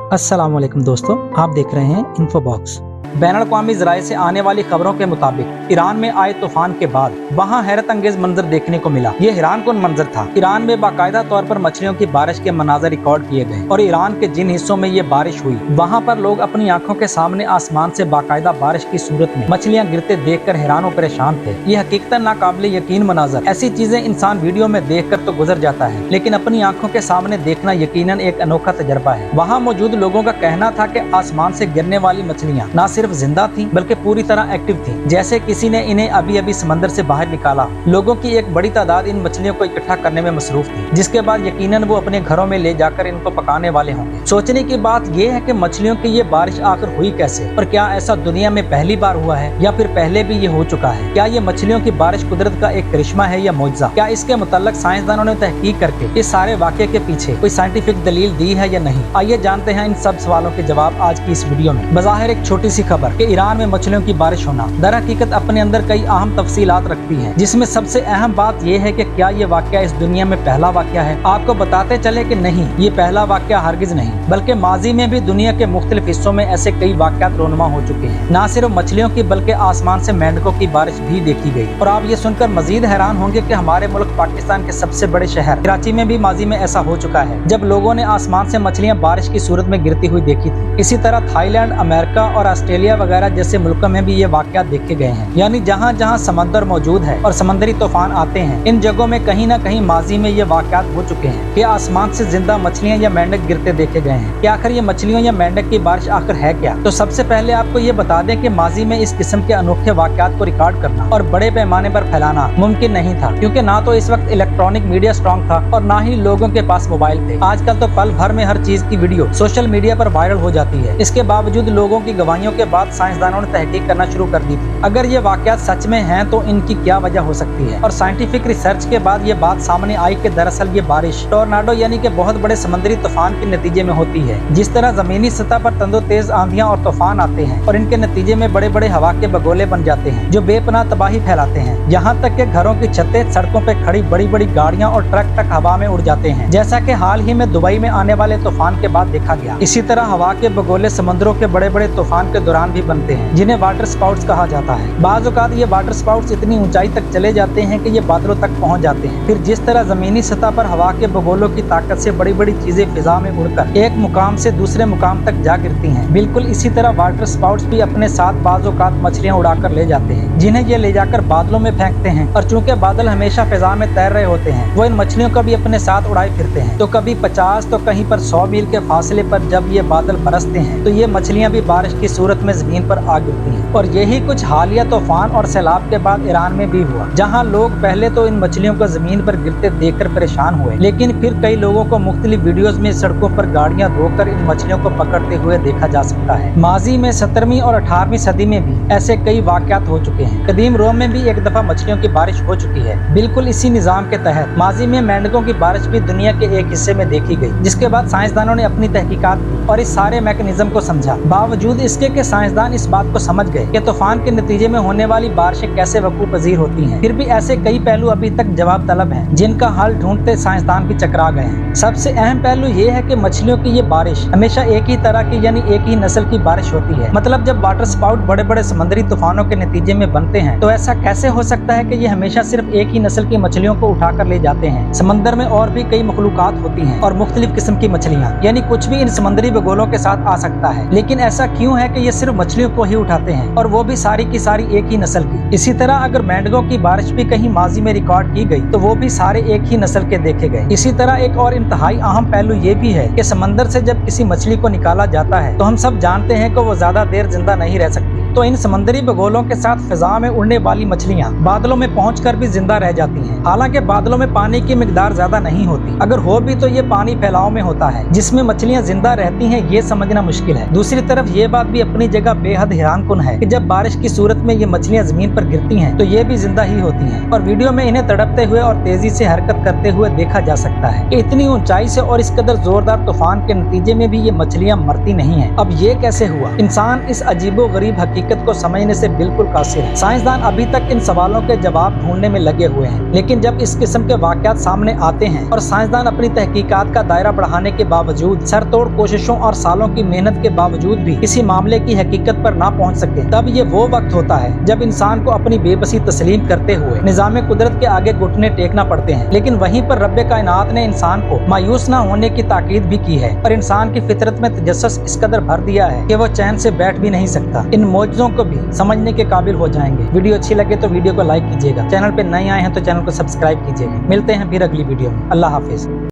अस्सलाम वालेकुम दोस्तों, आप देख रहे हैं इन्फो बॉक्स। बैनुल-अक़वामी ज़राए से आने वाली खबरों के मुताबिक ईरान में आए तूफान के बाद वहां हैरत अंगेज मंजर देखने को मिला। ये हैरान कुन मंजर था। ईरान में बाकायदा तौर पर मछलियों की बारिश के मनाज़र रिकॉर्ड किए गए और ईरान के जिन हिस्सों में ये बारिश हुई वहां पर लोग अपनी आंखों के सामने आसमान से बाकायदा बारिश की सूरत में मछलियां गिरते देखकर हैरान और परेशान थे। ये हकीकतन नाकाबिले यकीन मनाज़र। ऐसी चीजें इंसान वीडियो में देख कर तो गुजर जाता है, लेकिन अपनी आंखों के सामने देखना यकीनन एक अनोखा तजर्बा है। वहाँ मौजूद लोगों का कहना था कि आसमान से गिरने वाली मछलियां न सिर्फ जिंदा थी बल्कि पूरी तरह एक्टिव थी, जैसे किसी ने इन्हें अभी अभी समंदर से बाहर निकाला। लोगों की एक बड़ी तादाद इन मछलियों को इकट्ठा करने में मसरूफ थी, जिसके बाद यकीनन वो अपने घरों में ले जाकर इनको पकाने वाले होंगे। सोचने की बात यह है कि मछलियों की ये बारिश आखिर हुई कैसे, और क्या ऐसा दुनिया में पहली बार हुआ है या फिर पहले भी ये हो चुका है? क्या ये मछलियों की बारिश कुदरत का एक करिश्मा है या मौजज़ा? क्या इसके मुताल्लिक साइंसदानों ने तहकीक करके इस सारे वाक़े के पीछे कोई साइंटिफिक दलील दी है या नहीं? आइए जानते हैं इन सब सवालों के जवाब आज की इस वीडियो में। बज़ाहिर एक छोटी सी खबर कि ईरान में मछलियों की बारिश होना दर हकीकत अपने अंदर कई अहम तफसीलात रखती है, जिसमें सबसे अहम बात यह है कि क्या ये वाक़या इस दुनिया में पहला वाक़या है। आपको बताते चले कि नहीं, ये पहला वाक़या हरगिज नहीं, बल्कि माजी में भी दुनिया के मुख्तलिफ हिस्सों में ऐसे कई वाक़यात रोनुमा हो चुके हैं। न सिर्फ मछलियों की बल्कि आसमान से मेंढकों की बारिश भी देखी गई। और आप ये सुनकर मजीद हैरान होंगे कि हमारे मुल्क पाकिस्तान के सबसे बड़े शहर कराची में भी माजी में ऐसा हो चुका है, जब लोगों ने आसमान से मछलियाँ बारिश की सूरत में गिरती हुई देखी थी। इसी तरह थाईलैंड, अमेरिका और ऑस्ट्रेलिया वगैरह जैसे मुल्कों में भी ये वाक़यात देखे गए हैं। यानी जहाँ जहाँ समंदर मौजूद है और समंदरी तूफान आते हैं, इन जगहों में कहीं न कहीं माजी में ये वाक़यात हो चुके हैं कि आसमान से जिंदा मछलियाँ या मेंढक गिरते देखे गए हैं। कि आखिर ये मछलियों या मेंढक की बारिश आखिर है क्या? तो सबसे पहले आपको ये बता दें कि माजी में इस किस्म के अनोखे वाक़यात को रिकॉर्ड करना और बड़े पैमाने पर फैलाना मुमकिन नहीं था, क्योंकि ना तो इस वक्त इलेक्ट्रॉनिक मीडिया स्ट्रॉन्ग था और ना ही लोगों के पास मोबाइल थे। आजकल तो पल भर में हर चीज की वीडियो सोशल मीडिया पर वायरल हो जाती है। इसके बावजूद लोगों की गवाहियों के बाद साइंसदानों ने तहकीक करना शुरू कर दी थी। अगर ये वाक़यात सच में हैं तो इनकी क्या वजह हो सकती है? और साइंटिफिक रिसर्च के बाद ये बात सामने आई कि दरअसल ये बारिश टोर्नाडो यानी कि बहुत बड़े समुद्री तूफान के नतीजे में होती है। जिस तरह जमीनी सतह पर तंदो तेज आंधियां और तूफान आते हैं और इनके नतीजे में बड़े बड़े हवा के बगोले बन जाते हैं जो बेपनाह तबाही फैलाते हैं। यहाँ तक कि घरों की छतें, सड़कों पे खड़ी बड़ी बड़ी गाड़ियाँ और ट्रक तक हवा में उड़ जाते हैं, जैसा कि हाल ही में दुबई में आने वाले तूफान के बाद देखा गया। इसी तरह हवा के बगोले समुद्रों के बड़े बड़े तूफान के दौरान भी बनते हैं, जिन्हें वाटर स्पाउट्स कहा जाता है। बाज़ औक़ात ये वाटर स्पाउट्स इतनी ऊंचाई तक चले जाते हैं कि ये बादलों तक पहुंच जाते हैं। फिर जिस तरह जमीनी सतह पर हवा के बगोलों की ताकत से बड़ी बड़ी चीजें फिजा में उड़कर एक मुकाम से दूसरे मुकाम तक जा गिरती हैं, बिल्कुल इसी तरह वाटर स्पाउट्स भी अपने साथ बाज़ औक़ात मछलियां उड़ाकर ले जाते हैं, जिन्हें ये ले जाकर बादलों में फेंकते हैं। और चूंकि बादल हमेशा फिजा में तैर रहे होते हैं, वो इन मछलियों को भी अपने साथ उड़ाए फिरते हैं। तो कभी 50 तो कहीं पर 100 मील के फासले पर जब ये बादल बरसते हैं तो ये मछलियां भी बारिश की सूरत में जमीन पर आ गिरती हैं। और यही कुछ हालिया तूफान और सैलाब के बाद ईरान में भी हुआ, जहां लोग पहले तो इन मछलियों को जमीन पर गिरते देखकर परेशान हुए, लेकिन फिर कई लोगों को मुख्तलिफ वीडियोस में सड़कों पर गाड़ियां रोककर इन मछलियों को पकड़ते हुए देखा जा सकता है। माजी में 17वीं और 18वीं सदी में भी ऐसे कई वाक़यात हो चुके हैं। कदीम रोम में भी एक दफा मछलियों की बारिश हो चुकी है। बिल्कुल इसी निजाम के तहत माजी में मेंढकों की बारिश भी दुनिया के एक हिस्से में देखी गई, जिसके बाद साइंसदानों ने अपनी तहकीकात की और इस सारे मैकेनिज्म को समझा। बावजूद इसके कि साइंसदान इस बात को समझ गए कि तूफान के नतीजे में होने वाली बारिशें कैसे वकूअ पजीर होती हैं, फिर भी ऐसे कई पहलू अभी तक जवाब तलब हैं, जिनका हल ढूंढते साइंसदान भी चकरा गए हैं। सबसे अहम पहलू ये है कि मछलियों की ये बारिश हमेशा एक ही तरह की यानी एक ही नस्ल की बारिश होती है। मतलब जब वाटर स्पाउट बड़े बड़े समुद्री तूफानों के नतीजे में बनते हैं तो ऐसा कैसे हो सकता है कि ये हमेशा सिर्फ एक ही नस्ल की मछलियों को उठाकर ले जाते हैं? समंदर में और भी कई मखलूकात होती हैं और मुख्तलिफ किस्म की मछलियाँ, यानी कुछ भी इन समुद्री बगोलों के साथ आ सकता है, लेकिन ऐसा क्यों है कि ये सिर्फ मछलियों को ही उठाते हैं और वो भी सारी की सारी एक ही नस्ल की? इसी तरह अगर मेंढकों की बारिश भी कहीं माजी में रिकॉर्ड की गई तो वो भी सारे एक ही नस्ल के देखे गए। इसी तरह एक और इंतहाई अहम पहलू ये भी है कि समंदर से जब किसी मछली को निकाला जाता है तो हम सब जानते हैं कि वो ज्यादा देर जिंदा नहीं रह सकती। तो इन समंदरी बगोलों के साथ फिजा में उड़ने वाली मछलियां बादलों में पहुंचकर भी जिंदा रह जाती हैं। हालांकि बादलों में पानी की मिकदार ज्यादा नहीं होती, अगर हो भी तो ये पानी फैलाव में होता है जिसमें मछलियां जिंदा रहती हैं, ये समझना मुश्किल है। दूसरी तरफ ये बात भी अपनी जगह बेहद हैरान कुन है कि जब बारिश की सूरत में ये मछलियां जमीन पर गिरती हैं तो ये भी जिंदा ही होती हैं और वीडियो में इन्हें तड़पते हुए और तेजी से हरकत करते हुए देखा जा सकता है कि इतनी ऊंचाई से और इस कदर जोरदार तूफान के नतीजे में भी ये मछलियां मरती नहीं है। अब ये कैसे हुआ? इंसान इस अजीबो गरीब हकीकत हकीकत को समझने से बिल्कुल कासिर है। साइंसदान अभी तक इन सवालों के जवाब ढूंढने में लगे हुए हैं, लेकिन जब इस किस्म के वाकयात सामने आते हैं और साइंसदान अपनी तहकीकात का दायरा बढ़ाने के बावजूद, सरतोड़ कोशिशों और सालों की मेहनत के बावजूद भी किसी मामले की हकीकत पर ना पहुंच सके, तब ये वो वक्त होता है जब इंसान को अपनी बेबसी तस्लीम करते हुए निजाम कुदरत के आगे घुटने टेकना पड़ते हैं। लेकिन वहीं पर रब्बे कायनात ने इंसान को मायूस न होने की ताकीद भी की है और इंसान की फितरत में तजस्सुस इस कदर भर दिया है कि वो चैन से बैठ भी नहीं सकता। इन मौजज़ों को भी समझने के काबिल हो जाएंगे। वीडियो अच्छी लगे तो वीडियो को लाइक कीजिएगा, चैनल पे नए आए हैं तो चैनल को सब्सक्राइब कीजिएगा। मिलते हैं फिर अगली वीडियो में। अल्लाह हाफिज।